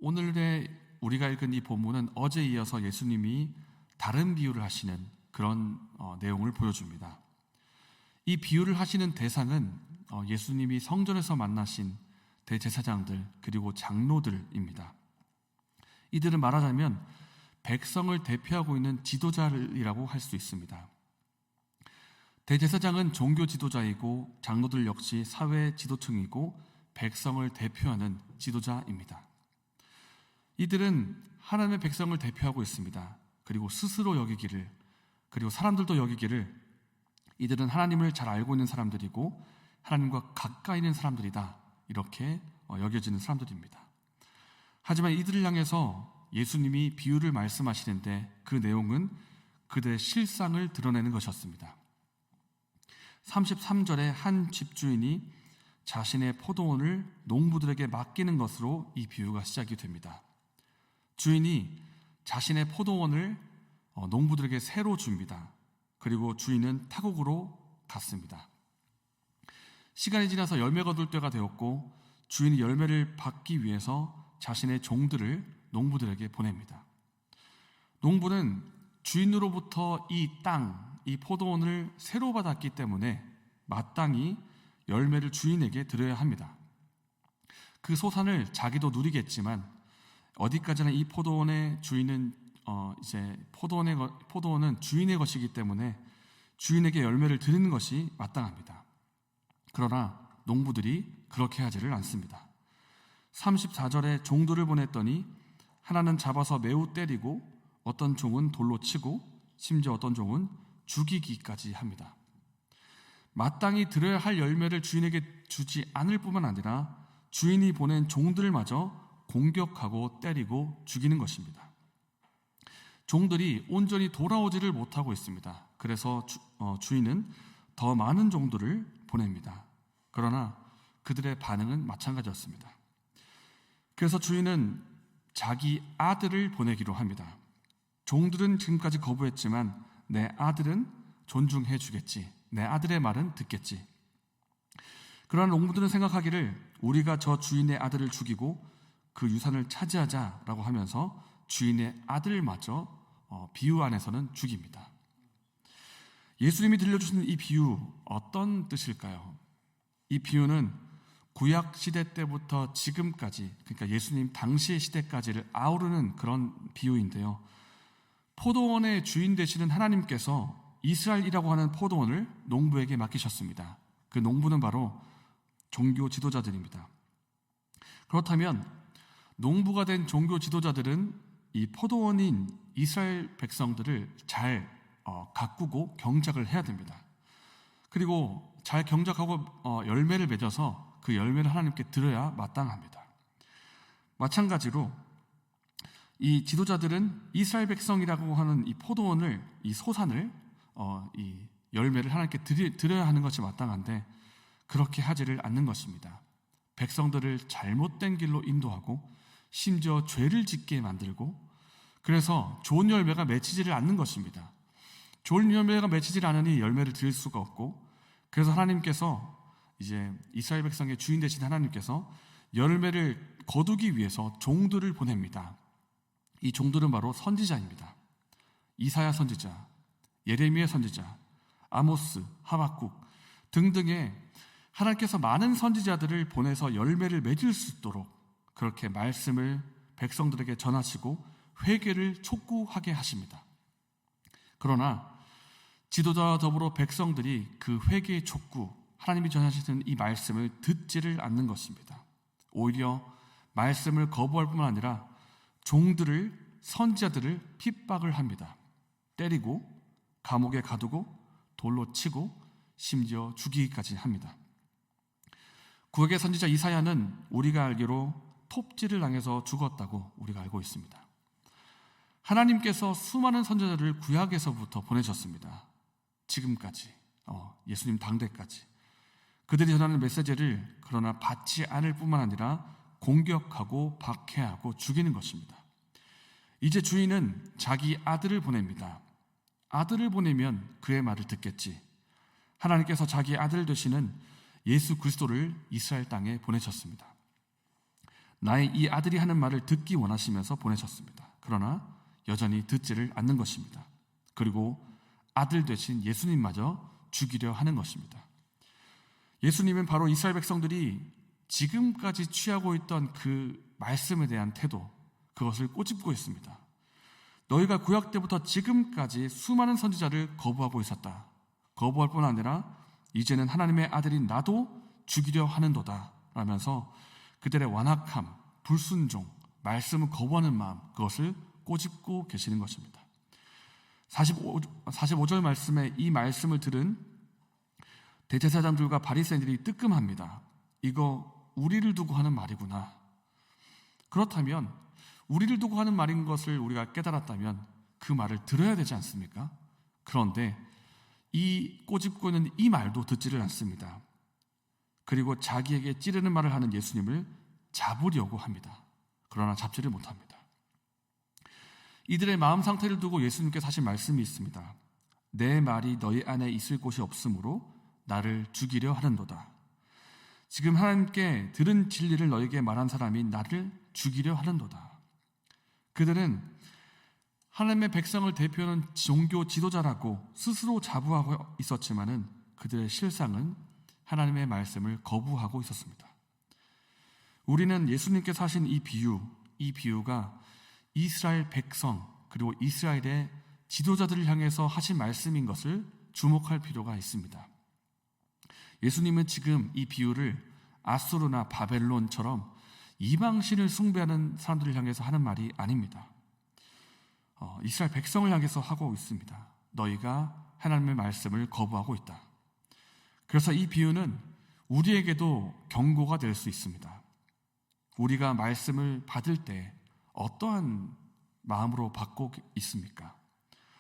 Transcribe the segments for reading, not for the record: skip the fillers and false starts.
오늘의 우리가 읽은 이 본문은 어제에 이어서 예수님이 다른 비유를 하시는 그런 내용을 보여줍니다. 이 비유를 하시는 대상은 예수님이 성전에서 만나신 대제사장들 그리고 장로들입니다. 이들은 말하자면 백성을 대표하고 있는 지도자이라고 할 수 있습니다. 대제사장은 종교 지도자이고 장로들 역시 사회 지도층이고 백성을 대표하는 지도자입니다. 이들은 하나님의 백성을 대표하고 있습니다. 그리고 스스로 여기기를, 그리고 사람들도 여기기를 이들은 하나님을 잘 알고 있는 사람들이고 하나님과 가까이 있는 사람들이다, 이렇게 여겨지는 사람들입니다. 하지만 이들을 향해서 예수님이 비유를 말씀하시는데 그 내용은 그들의 실상을 드러내는 것이었습니다. 33절에 한 집주인이 자신의 포도원을 농부들에게 맡기는 것으로 이 비유가 시작이 됩니다. 주인이 자신의 포도원을 농부들에게 새로 줍니다. 그리고 주인은 타국으로 갔습니다. 시간이 지나서 열매가 거둘 때가 되었고 주인이 열매를 받기 위해서 자신의 종들을 농부들에게 보냅니다. 농부는 주인으로부터 이 땅, 이 포도원을 새로 받았기 때문에 마땅히 열매를 주인에게 드려야 합니다. 그 소산을 자기도 누리겠지만 어디까지나 이 포도원의 주인은 포도원은 주인의 것이기 때문에 주인에게 열매를 드리는 것이 마땅합니다. 그러나 농부들이 그렇게 하지를 않습니다. 34절에 종들을 보냈더니 하나는 잡아서 매우 때리고 어떤 종은 돌로 치고 심지어 어떤 종은 죽이기까지 합니다. 마땅히 드려야 할 열매를 주인에게 주지 않을 뿐만 아니라 주인이 보낸 종들마저 공격하고 때리고 죽이는 것입니다. 종들이 온전히 돌아오지를 못하고 있습니다. 그래서 주인은 더 많은 종들을 보냅니다. 그러나 그들의 반응은 마찬가지였습니다. 그래서 주인은 자기 아들을 보내기로 합니다. 종들은 지금까지 거부했지만 내 아들은 존중해 주겠지, 내 아들의 말은 듣겠지. 그러나 농부들은 생각하기를 우리가 저 주인의 아들을 죽이고 그 유산을 차지하자라고 하면서 주인의 아들마저 비유 안에서는 죽입니다. 예수님이 들려주시는 이 비유, 어떤 뜻일까요? 이 비유는 구약 시대 때부터 지금까지, 그러니까 예수님 당시의 시대까지를 아우르는 그런 비유인데요. 포도원의 주인 되시는 하나님께서 이스라엘이라고 하는 포도원을 농부에게 맡기셨습니다. 그 농부는 바로 종교 지도자들입니다. 그렇다면 농부가 된 종교 지도자들은 이 포도원인 이스라엘 백성들을 잘 가꾸고 경작을 해야 됩니다. 그리고 잘 경작하고 열매를 맺어서 그 열매를 하나님께 드려야 마땅합니다. 마찬가지로 이 지도자들은 이스라엘 백성이라고 하는 이 포도원을, 이 소산을, 이 열매를 하나님께 드려야 하는 것이 마땅한데 그렇게 하지를 않는 것입니다. 백성들을 잘못된 길로 인도하고 심지어 죄를 짓게 만들고, 그래서 좋은 열매가 맺히지를 않는 것입니다. 좋은 열매가 맺히질 않으니 열매를 드릴 수가 없고, 그래서 하나님께서 이제 이스라엘 백성의 주인 되신 하나님께서 열매를 거두기 위해서 종들을 보냅니다. 이 종들은 바로 선지자입니다. 이사야 선지자, 예레미야 선지자, 아모스, 하박국 등등의 하나님께서 많은 선지자들을 보내서 열매를 맺을 수 있도록 그렇게 말씀을 백성들에게 전하시고 회개를 촉구하게 하십니다. 그러나 지도자와 더불어 백성들이 그 회개의 촉구, 하나님이 전하시는 이 말씀을 듣지를 않는 것입니다. 오히려 말씀을 거부할 뿐만 아니라 종들을, 선지자들을 핍박을 합니다. 때리고 감옥에 가두고 돌로 치고 심지어 죽이기까지 합니다. 구약의 선지자 이사야는 우리가 알기로 톱질을 당해서 죽었다고 우리가 알고 있습니다. 하나님께서 수많은 선지자들을 구약에서부터 보내셨습니다. 지금까지, 예수님 당대까지. 그들이 전하는 메시지를 그러나 받지 않을 뿐만 아니라 공격하고 박해하고 죽이는 것입니다. 이제 주인은 자기 아들을 보냅니다. 아들을 보내면 그의 말을 듣겠지. 하나님께서 자기 아들 되시는 예수 그리스도를 이스라엘 땅에 보내셨습니다. 나의 이 아들이 하는 말을 듣기 원하시면서 보내셨습니다. 그러나 여전히 듣지를 않는 것입니다. 그리고 아들 되신 예수님마저 죽이려 하는 것입니다. 예수님은 바로 이스라엘 백성들이 지금까지 취하고 있던 그 말씀에 대한 태도, 그것을 꼬집고 있습니다. 너희가 구약 때부터 지금까지 수많은 선지자를 거부하고 있었다. 거부할 뿐 아니라 이제는 하나님의 아들인 나도 죽이려 하는도다 라면서 그들의 완악함, 불순종, 말씀을 거부하는 마음, 그것을 꼬집고 계시는 것입니다. 45절 말씀에 이 말씀을 들은 대제사장들과 바리새인들이 뜨끔합니다. 이거 우리를 두고 하는 말이구나. 그렇다면 우리를 두고 하는 말인 것을 우리가 깨달았다면 그 말을 들어야 되지 않습니까? 그런데 이 꼬집고 있는 이 말도 듣지를 않습니다. 그리고 자기에게 찌르는 말을 하는 예수님을 잡으려고 합니다. 그러나 잡지를 못합니다. 이들의 마음 상태를 두고 예수님께서 하신 말씀이 있습니다. 내 말이 너희 안에 있을 곳이 없으므로 나를 죽이려 하는도다. 지금 하나님께 들은 진리를 너에게 말한 사람이 나를 죽이려 하는도다. 그들은 하나님의 백성을 대표하는 종교 지도자라고 스스로 자부하고 있었지만은 그들의 실상은 하나님의 말씀을 거부하고 있었습니다. 우리는 예수님께서 하신 이 비유가 이스라엘 백성 그리고 이스라엘의 지도자들을 향해서 하신 말씀인 것을 주목할 필요가 있습니다. 예수님은 지금 이 비유를 아수르나 바벨론처럼 이방신을 숭배하는 사람들을 향해서 하는 말이 아닙니다. 이스라엘 백성을 향해서 하고 있습니다. 너희가 하나님의 말씀을 거부하고 있다. 그래서 이 비유는 우리에게도 경고가 될 수 있습니다. 우리가 말씀을 받을 때 어떠한 마음으로 받고 있습니까?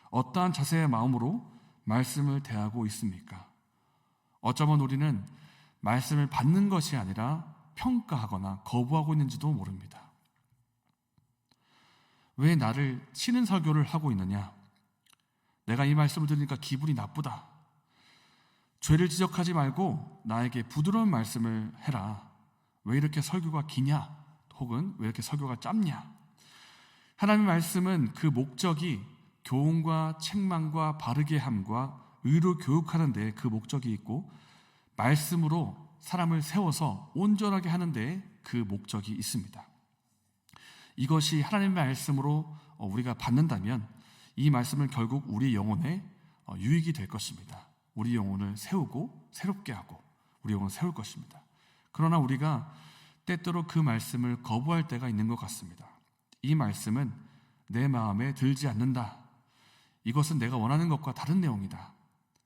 어떠한 자세의 마음으로 말씀을 대하고 있습니까? 어쩌면 우리는 말씀을 받는 것이 아니라 평가하거나 거부하고 있는지도 모릅니다. 왜 나를 치는 설교를 하고 있느냐? 내가 이 말씀을 들으니까 기분이 나쁘다. 죄를 지적하지 말고 나에게 부드러운 말씀을 해라. 왜 이렇게 설교가 기냐? 혹은 왜 이렇게 설교가 짧냐? 하나님의 말씀은 그 목적이 교훈과 책망과 바르게 함과 의로 교육하는 데 그 목적이 있고 말씀으로 사람을 세워서 온전하게 하는 데 그 목적이 있습니다. 이것이 하나님의 말씀으로 우리가 받는다면 이 말씀은 결국 우리 영혼에 유익이 될 것입니다. 우리 영혼을 세우고 새롭게 하고 우리 영혼을 세울 것입니다. 그러나 우리가 때때로 그 말씀을 거부할 때가 있는 것 같습니다. 이 말씀은 내 마음에 들지 않는다. 이것은 내가 원하는 것과 다른 내용이다.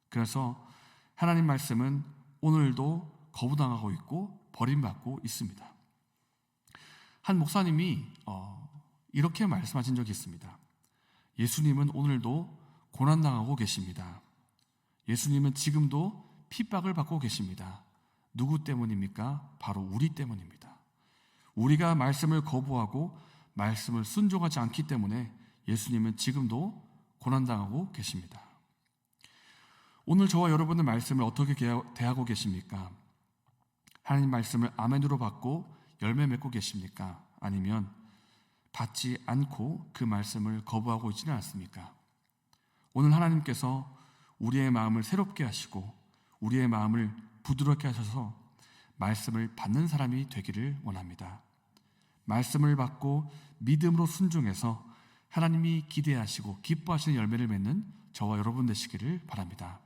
그래서 하나님 말씀은 오늘도 거부당하고 있고 버림받고 있습니다. 한 목사님이 이렇게 말씀하신 적이 있습니다. 예수님은 오늘도 고난당하고 계십니다. 예수님은 지금도 핍박을 받고 계십니다. 누구 때문입니까? 바로 우리 때문입니다. 우리가 말씀을 거부하고 말씀을 순종하지 않기 때문에 예수님은 지금도 고난당하고 계십니다. 오늘 저와 여러분의 말씀을 어떻게 대하고 계십니까? 하나님 말씀을 아멘으로 받고 열매 맺고 계십니까? 아니면 받지 않고 그 말씀을 거부하고 있지는 않습니까? 오늘 하나님께서 우리의 마음을 새롭게 하시고 우리의 마음을 부드럽게 하셔서 말씀을 받는 사람이 되기를 원합니다. 말씀을 받고 믿음으로 순종해서 하나님이 기대하시고 기뻐하시는 열매를 맺는 저와 여러분 되시기를 바랍니다.